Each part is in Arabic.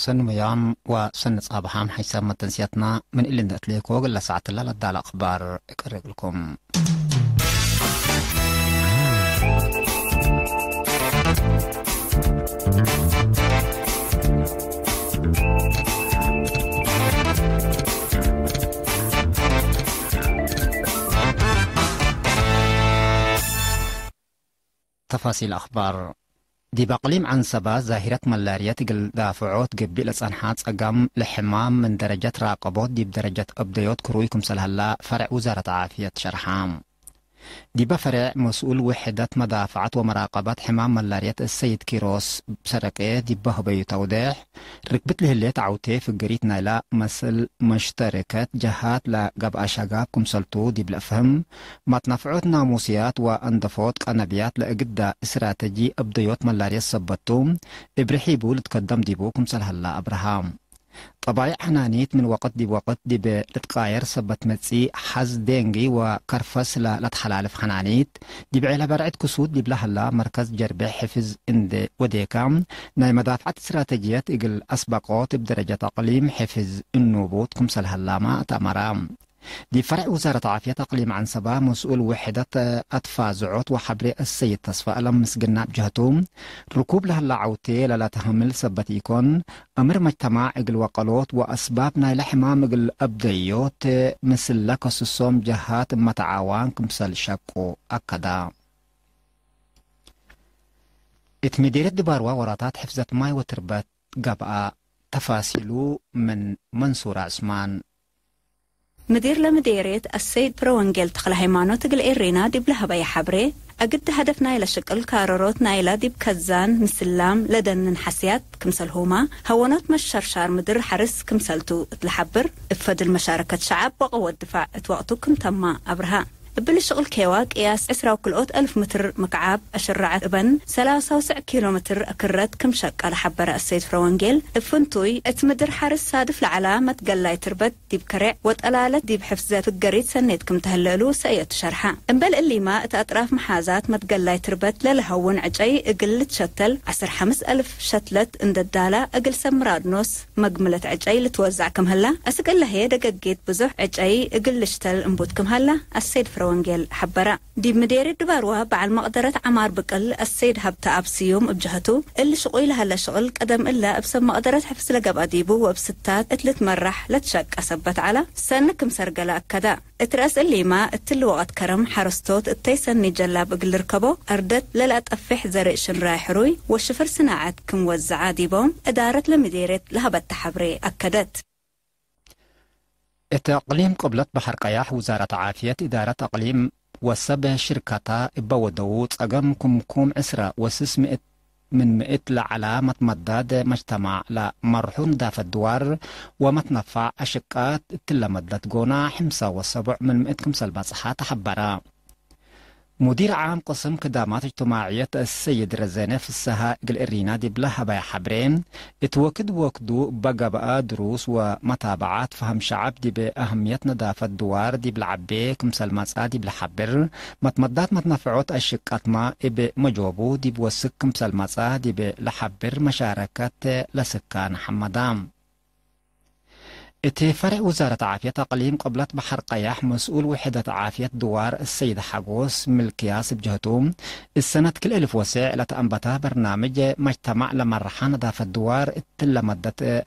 سن ميام وسن صباحام حساب ما تنسيتنا من اللي نتليكو قل ساعة الله لدى الأخبار اقرق لكم. تفاصيل أخبار دي بقليم عن سبا ظاهرة ملاريا تقل دافعوت قبل أصنحات أقام لحمام من درجة راقبوت دي بدرجة أبديوت كرويكم سلهلا فرع وزارة عافية شرحام. دي بفرع مسؤول وحدة مدافعة ومراقبة حمام ملاريا السيد كيروس بسرقة دي بهبي توضيح ركبت له اللي تعوتي في قريت نايلا مثل مشتركات جهات لقب أشاقاب كمسلتو دي بالأفهم ما تنفعوت ناموسيات واندفوت قنبيات لأقدى استراتيجي أبديوت ملاريا السبتوم إبرحيبو لتقدم ديبو كمسل هلا أبراهام. طبايع حنانيت من وقت دي بوقت دي بلتقاير سبت متسي حز دينجي وكرفس لتحلالف حنانيت دي بعيلة برعد كسود دي بلهلا مركز جربي حفظ اند وديكام ناي مدافعة استراتيجيات اقل اسبقوت بدرجة اقليم حفظ النوبوت كمسل هلا ما تأمرام. دي فرع وزارة عافية تقليم عن سبا مسؤول وحدة أتفازعوت وحبري السيد تصفى ألم مسقنا بجهتهم ركوب لها اللعوتي للا تهمل سبتيكون أمر مجتمع إقل وقلوت وأسبابنا لحمام إقل أبديوت مثل لكس الصوم جهات متعاوان كمسل شاكو أكدا. اتمديرة دباروا وراتات حفظة ماي وتربات قبعة تفاصيلو من منصور عثمان. مدير لمديرية السيد بروانجيل تخل هيمانوت قل إيرينا دي بلها بي حبري أقد هدفنا إلى شكل كاروروتنا إلى دي بكزان مسلام لدن حسيات كمسل هما هونات مش شرشار مدير حرس كمسلتو تلحبر افاد المشاركة شعب وقوة الدفاع اتوقتوكم تما أبرها بل الشغل كيواك قياس 10,000 متر مكعب أشرعت ابن 3 كيلومتر أكرت كم شك على حبر السيد فروانجيل فنتوي اتمدر حارس صادف لعلامة قلاي تربت دي بكرع واتقلالت دي بحفظات في القريد سنيت كم تهللو سيئة شرحة بل اللي ما اتأطراف محازات ما تقلاي تربت للهون عجي اقل تشتل 15,000 شتلت اند الدالة اقل سمراد نوس مقملة عجي لتوزع كم هلا اسقل هي دقاقيت بزح عجي اقل شتل انبوت كم هلا السيد فروانجيل حبرا دي مدير الدباروا بعد مقدرة عمار بقل السيد هبتا أبسيوم بجهته اللي شقوي لها لشغل قدم إلا أبسم مقدرة حفظ لقب أديبو وبستات اتلت مرح لتشك أثبت على سنكم سرقلا كدا اترأس اللي ما اتلو وقت كرم حرستوت التيسن جلاب اقل ركبو أردت للا تأفح زرقشن رايحروي والشفر صناعات كم وزعا ديبوم إدارة لمديرة لهبت تحبري أكدت. التقليم قبلت بحر قياح وزارة عافية إدارة تقليم وسبع شركتا بودوت أقام كم عسرة وسس من 100 لعلامة مداد مجتمع لمرحون داف الدوار ومتنفع أشقات تلمدت قونا حمسة والسبع من 100 كمسل باصحات حبرا. مدير عام قسم خدمات اجتماعية السيد رزانة في السها قل إرينا دي بلها باي حبرين اتوكد وكدو بقى بقى دروس ومتابعات فهم شعب دي بأهمية نظافة الدوار دي بالعبي كمسل مسا دي بالحبر متمدات متنفعوت الشقات ما اب مجوبو دي بوسك كمسل مسا دي بالحبر مشاركة لسكان حمدام. فرع وزارة عافية تقليم قبلت بحر قياح مسؤول وحدة عافية دوار السيد حقوس ملكياس بجهتهم السنة كل 1000 وسع لتأنبتا برنامج مجتمع لمرحان نظافة الدوار التل مدة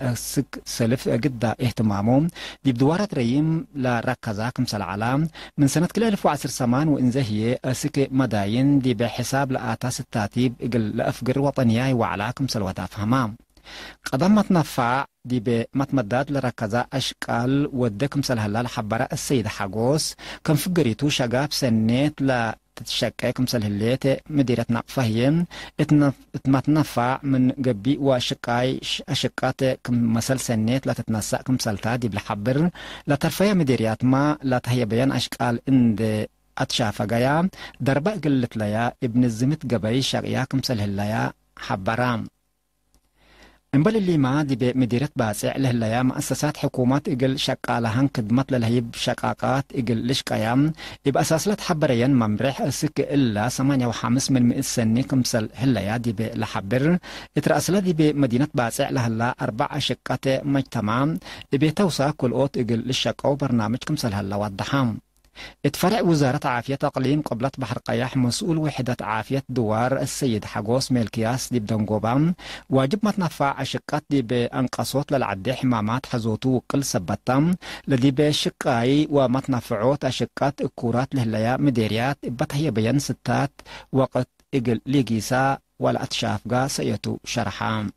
سلف قد اهتمامهم دي بدوارة ريم لركزا كمسل علام من سنة كل 1010 سمان وإنزهي سك مداين دي بحساب لآتاس التاتيب اقل لأفقر وطنياي وعلا كمسل ودافهمام. قدم متنفع دي بمتمدات لركزا أشكال ودكم سلهلا لحبرة السيد حقوس كم فقريتو شقاب سنيت لتتشكيكم سلهليت مديرة نقفهين اتمتنفع من قبي وشقاي أشقات كم مسل سنيت لتتنسأ كم سلتا دي بالحبر لترفيا مديريات ما لا تهي بيان أشكال اند أتشافة قيا دربا قلت ليا ابن الزمت قبي شقياكم سلهلا حبرام. انبل اللي ما دي بمديرة باسع لهلايا مؤسسات حكومات اجل شقالهن خدمت للهيب شقاقات اجل لشقايام يبقى اساسلت حبريا ممرح اسك الا 8.5 من 100 سنة كمسل هلايا دي لحبر اترأسلا دي بمدينة باسع لهلا 4 شقات مجتمع دي توسع كل اوت اجل للشقاو برنامج كمسل هلا وضحام اتفرع وزارة عافية أقليم قبلت بحر قياح مسؤول وحدة عافية دوار السيد حقوس ميلكياس دي بدنقوبام واجب ما تنفع أشقات دي بأنقصوت للعدي حمامات حزوتو وقل سبتام لدي بشقاي وما تنفعوت أشقات الكورات لهلايا مديريات بتهي بيان ستات وقت إقل ليجيسا ولا أتشافقا سيتو شرحام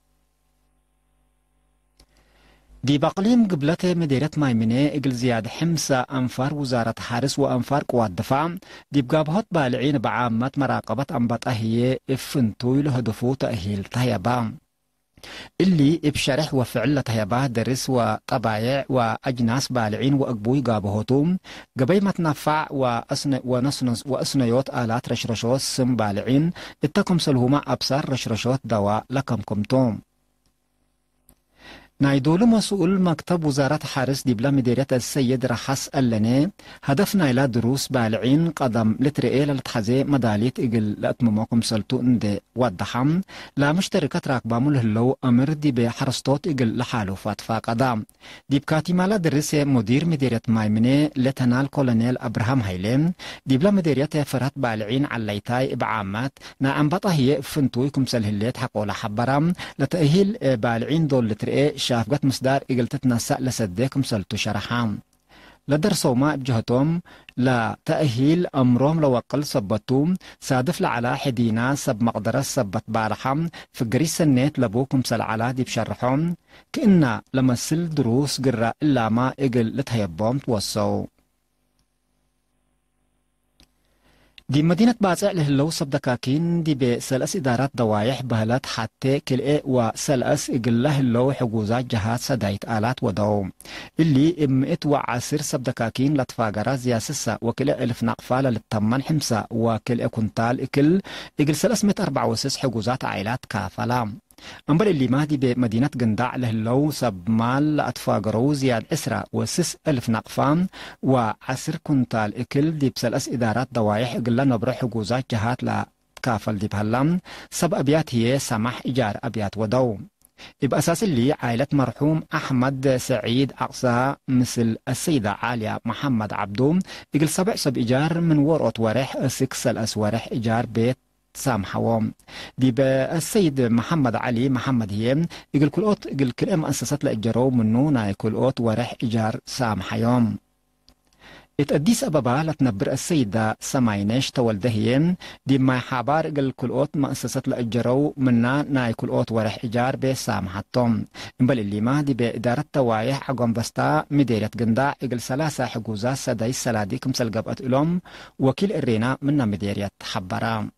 دي بقليم قبلته مديرة مايمنة اقل زياد حمسة أنفار وزارة حارس وأنفار قوات دفاع دي بقابهات بالعين بعامة مراقبة أنبط أهي افنتوي لهدفو تأهيل تهيبا اللي ابشرح وفعل تهيبا درس وطبايع وأجناس بالعين وأقبوي قابهوتوم قبي ما تنفع وأسنيوت آلات رشرشوت سم بالعين اتكم سلهما أبصار رشرشوت دواء لكم كمتوم نايدول مسؤول مكتب وزارة حارس دي بلا مديرية السيد رحس اللني هدفنا إلى دروس بالعين قدم لترئي للتحزي مداليت إقل لأتمموكم سلطو اندي وضحم لا مشتركة راكبامو لهلو أمر دي بحرستوت إقل لحالو فاتفا قدام دي بكاتي مالا درسي مدير مديرية مايمني لتنال كولونيل أبراهام هايلين دي بلا مديرية فرات بالعين عليتاي بعامات نا أنبطا هي فنتويكم سلهليت حقولا حبرام لتأهيل بالعين دول لترئي شافقت مصدار إقلتتنا سأل سديكم سلتو شرحام لدرسوا ما بجهتهم لتأهيل أمرهم لوقل سبتوم سادف لعلا حدينا سب مقدرة سبت بارحم في قريس النيت لبوكم سل علا دي بشرحهم كإنا لما سل دروس قرأ إلا ما إقل لتهيبهم توصوا دي مدينة باسع لهلو صبدكاكين دي بسلأس إدارات دوايح بهلات حتى كالإيه وسلأس إقل لهلو حقوزات جهات سدايت آلات ودوم اللي إمئت وعاسر صبدكاكين لتفاقرا زياسسة وكالإيه ألف نقفالة للتمن حمسة وكالإيه كنتال إقل إقل سلأس 164 حقوزات عائلات كافلام أمبر اللي مادي بمدينة قنداع لهلو سب مال أتفاقرو زياد إسرا وسس ألف نقفان وعسر كنتال إكل دي بسلأس إدارات دوايح إقل نبرو حقوزات جهات لا كافل دي بهلام سب أبيات هي سمح إيجار أبيات ودو بأساس اللي عائلة مرحوم أحمد سعيد أقصى مثل السيدة عالية محمد عبدو إقل سبع سب إيجار من ورقة ورح سكسل أسورح إيجار بيت سامحوهم دي بالسيد محمد علي محمد هيم يقول كل اوت يقول كل مؤسسات لإجارو منو ناي كل اوت ورح إيجار سامحيوم اتأديس أبابا لتنبر السيدة سماينش تولدهيم دي ما حابار يقول كل اوت مؤسسات لإجارو منا ناي كل اوت ورح إيجار بسامحتهم بل اللي ما دي بإدارة توايح عقوم بستا مديرية قنداع يقول 3 حقوزات سداي سلادي كمسل قبقت إلهم وكيل الرينا منا مديرية حبرام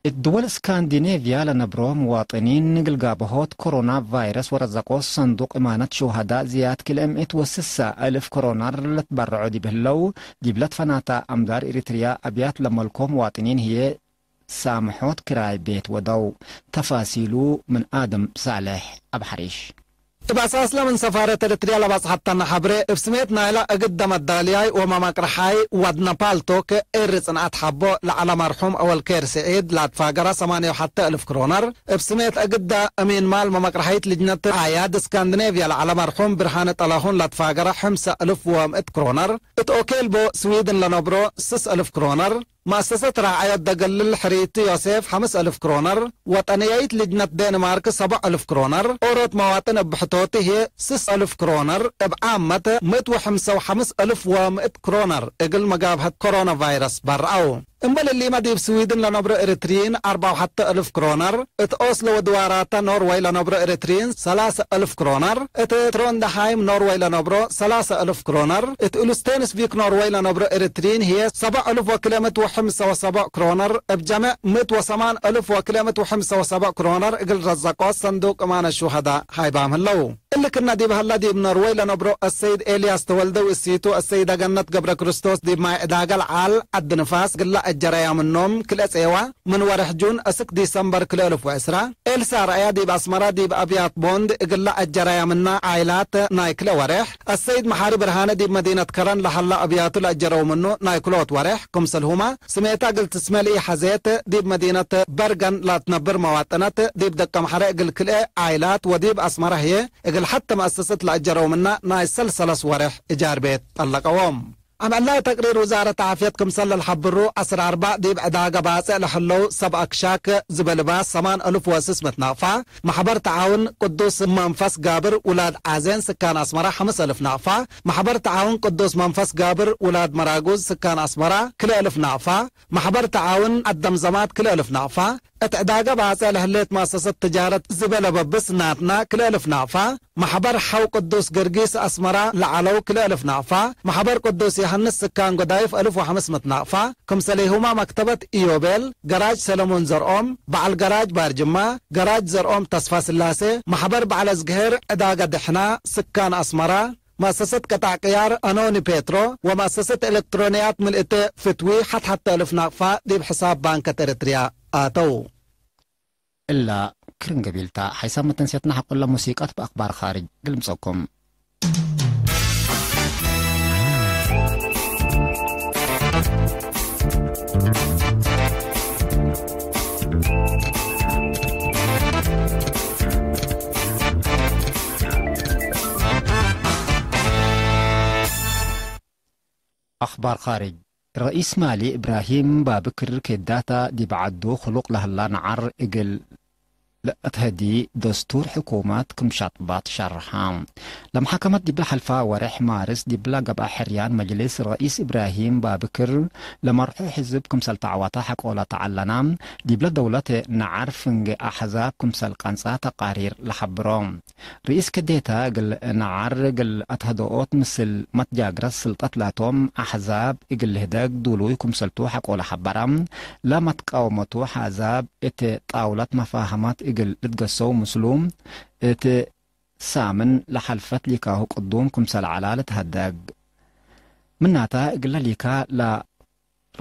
الدول اسكندنافيا لنبرو مواطنين قلقابهوت كورونا فيروس ورزقوا صندوق إمانة شهداء زياد كلمت وسسة 1000 كورونر لتبرعوا دي بهلو دي بلاد فناتا أمدار إريتريا أبيات لملكم مواطنين هي سامحوت كراي بيت ودو تفاصيله من آدم صالح أبحريش بأساس من سفارة إريتريا لباس حتى نحبري بسميت نايلا قدام الدالياي وما مقرحاي ودنا بالتوك إرسن أتحبو لعلى مرحوم أول كير سعيد لاتفاقرة 8 حتى 1000 كرونر بسميت قد أمين مال ما مقرحيت لجنة عياد اسكندنافيا لعلى مرحوم برهانة طلاهون لاتفاقرة 5100 كرونر اتوكيل بو سويدن لنبرو 6000 كرونر مؤسسة رعاية دقل حريتي يوسف 5000 كرونر وطنيايت لجنة دنمارك 7000 كرونر أوروت مواطن بحطوتي هي 6000 كرونر بعامة 155100 كرونر اقل مقابهة كورونا فيروس برعو امبل اللي ما دي بسويدن لنبرو إريتريين 4 حتى 1000 كرونر ات أوسلو ودواراتا نوروي لنبرو إريتريين 3000 كرونر ات تروندهايم نوروي لنبرو 3000 كرونر ات أولستينس بيك نوروي لنبرو إريتريين هي 7000 وكلمة و75 كرونر بجمع 108000 وكلمة و75 كرونر اقل رزقوا صندوق امان الشهداء هاي بام هلو اللي كنا دي بهلا دي بنروي لنبرو السيد إلياس تولد وسيتو السيدة جنة قبر كريستوس دي ما إداقل عال عد نفاس قلا الجرايا من نوم كل أسيوة من ورح جون أسك ديسمبر كل 1010 إلسا رأيا دي بأسمرا دي بأبيات بوند قلا الجرايا منا عائلات نايكل ورح السيد محارب برهانة دي بمدينة كرن لحلا أبياتو لأجروا منه نايكلوت ورح كمسلهما سميتا قلت اسمالي حزيت دي بمدينة برغن لا تنبر مواطنات دي بدك محرق قل كل عائلات ودي بأسمرا هي حتى مؤسسة لأجروا منا ناي سلسلس ورح إجار بيت اللقوام عملنا تقرير وزارة عافيتكم سل الحبرو 14 ديب عداقة باسع لحلو 7 أكشاك زبلباس 8000 واسس متنافع محبر تعاون قدوس منفس قابر ولاد عازين سكان أسمرة 5000 نافع محبر تعاون قدوس منفس قابر ولاد مراغوز سكان أسمرة كل 1000 نافع محبر تعاون الدمزمات كل 1000 نافع اتعداقة باسع لحليت مؤسسة تجارة زبلة ببس ناتنا كل 1000 نافع محبر حو قدوس قرقيس أسمرة لعلو كل 1000 نافع محبر قدوس يحنس سكان قدايف 1500 نافع كمسليهما مكتبة إيوبيل جراج سلمون زرقوم بعل جراج بارجمة جراج زرقوم تصفى سلاسة محبر بعل زقهر عداقة دحنا سكان أسمرة مؤسسة قطع قيار أنوني بيترو ومؤسسة إلكترونيات ملئة فتوي حتى 1000 نافع دي بحساب بانك إريتريا آتو إلا كرن قبيلتا حيسام تنسيتنا حقول له موسيقى بأخبار خارج قلمسوكم أخبار خارج رئيس مالي إبراهيم بابكر كداتا دي بعدو خلق له الله نعر إقل لأتهدي دستور حكومات كم شطبات شرحام لما حكمت دي بلا حلفا ورح مارس دي بلا قبع حريان مجلس رئيس إبراهيم بابكر لما رحو حزب كم سلطعواتا حق ولا تعلنا دي بلا دولة نعرف أحزاب كم سلقانسا تقارير لحبروم رئيس كديتا قل نعر قل أتهدوات مثل متجاقرس سلطات لاتوم أحزاب قل هداك دولوي كم سلطو حق ولا حبرام لما تقاومتو حزاب ات طاولات مفاهمات قل اتقصو مسلوم ات سامن لحلفت ليكاهو قدوم كمسال علالة هداق مناتا قل ليكا لا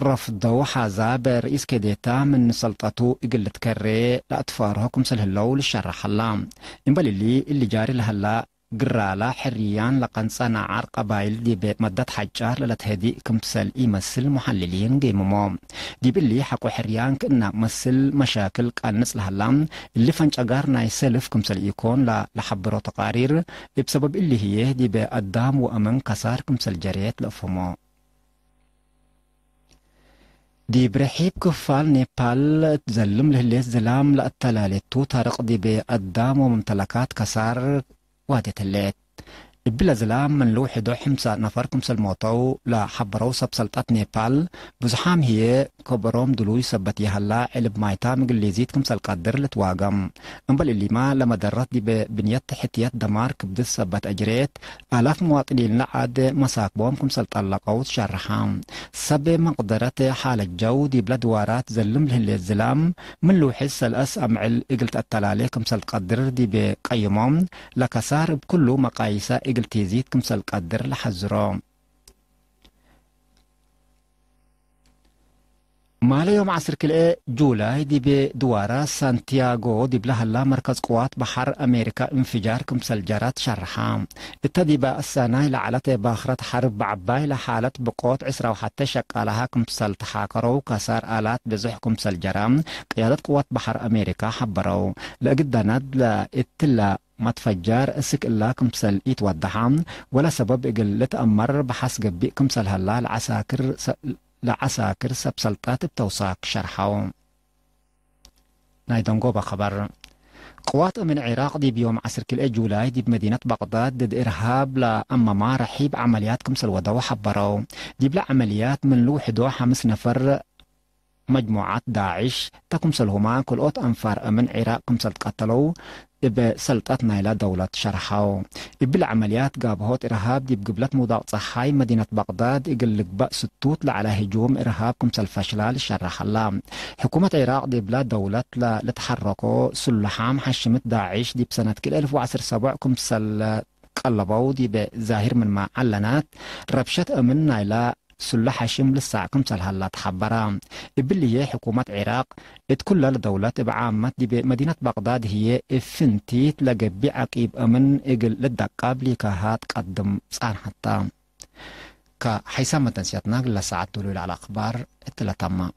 رفضو حزاب رئيس كديتا من سلطتو قل تكري لأطفاره كمسال هلو للشرح الله انبال اللي جاري لهلا قرالا حريان لقنصا نعار قبائل دي بمدد حجار للتهدي كمثل يمثل محللين قيممو دي باللي حقو حريان كأنه مثل مشاكل قانس لهالام اللي فانش أقارنا يسلف كمثل يكون لحبرو تقارير بسبب اللي هي دي بقدام وأمن كسار كمثل جريت لأفهمو دي برحيب كفال نيبال تزلم لهلي الزلام لأتلالتو تارق دي بقدام وممتلكات كسار وادي تلات بلا زلام من لوحي دو حمسة نفر كمسل موتو لا حبرو سب سلطات نيبال بزحام هي كبروم دلوي سبتي هلا علب مايتا مقل ليزيد كمسل قدر لتواقم انبال اللي ما لما درت دي ببنيات تحتيات دمار كبدس سبت اجريت آلاف مواطنين لعاد مساكبوم كمسل طلقو شرحام سب مقدرات حال الجو دي بلا دوارات زلم لهالي الزلام من لوحي السلأس امعل اقلت التلالي كمسل قدر دي بقيموم لكسار بكله مقايسة قلت يزيد كمسل قدر لحزرو مالا يوم عصر كل جولاي دي بدوارة سانتياغو دي بلهلا مركز قوات بحر أمريكا انفجار كمسل جرات شرحام اتدي بقى السنة لعلت باخرة حرب بعباي لحالة بقوت عسرة وحتى شقالها كمسل تحاكرو كسار آلات بزح كمسل جرام قيادة قوات بحر أمريكا حبرو لقدانات لإتلا ما تفجر اسك الله كمسل يتوضحام ولا سبب قلة أمر بحس قبي كمسل هلا لعساكر سبسلطات بتوساك شرحاو نايدنقو بخبر قوات من العراق دي بيوم عصر كل جولاي دي بمدينة بغداد ضد إرهاب لأما ما رحيب عمليات كمسل ودو حبرو دي بلا عمليات من لو 11 نفر مجموعات داعش تكمسلهما كلوت أنفار أمن عراق كمسلت قتلوا بسلطة نايلة دولة شرحاو بالعمليات قابهوت إرهاب دي بقبلت موضوع صحاي مدينة بغداد يقلق بأس ستوت على هجوم إرهاب كمسل فشلال شرح الله حكومة عراق دي بلا دولة لتحركوا سلحام حشمت داعش دي بسنة كل 1017 كمسل قلبوا دي بظاهر من ما علنات ربشت أمن نايلة سلح حشم للساعة كمسل هلا تحبرا باللي هي حكومة عراق كل لدولة بعامة دي بمدينة بغداد هي فنتيت لقبي عقيب أمن إقل للدقاب لكهات قدم صان حتى كحيسام تنسيتنا لساعة دولو على أخبار التلاتما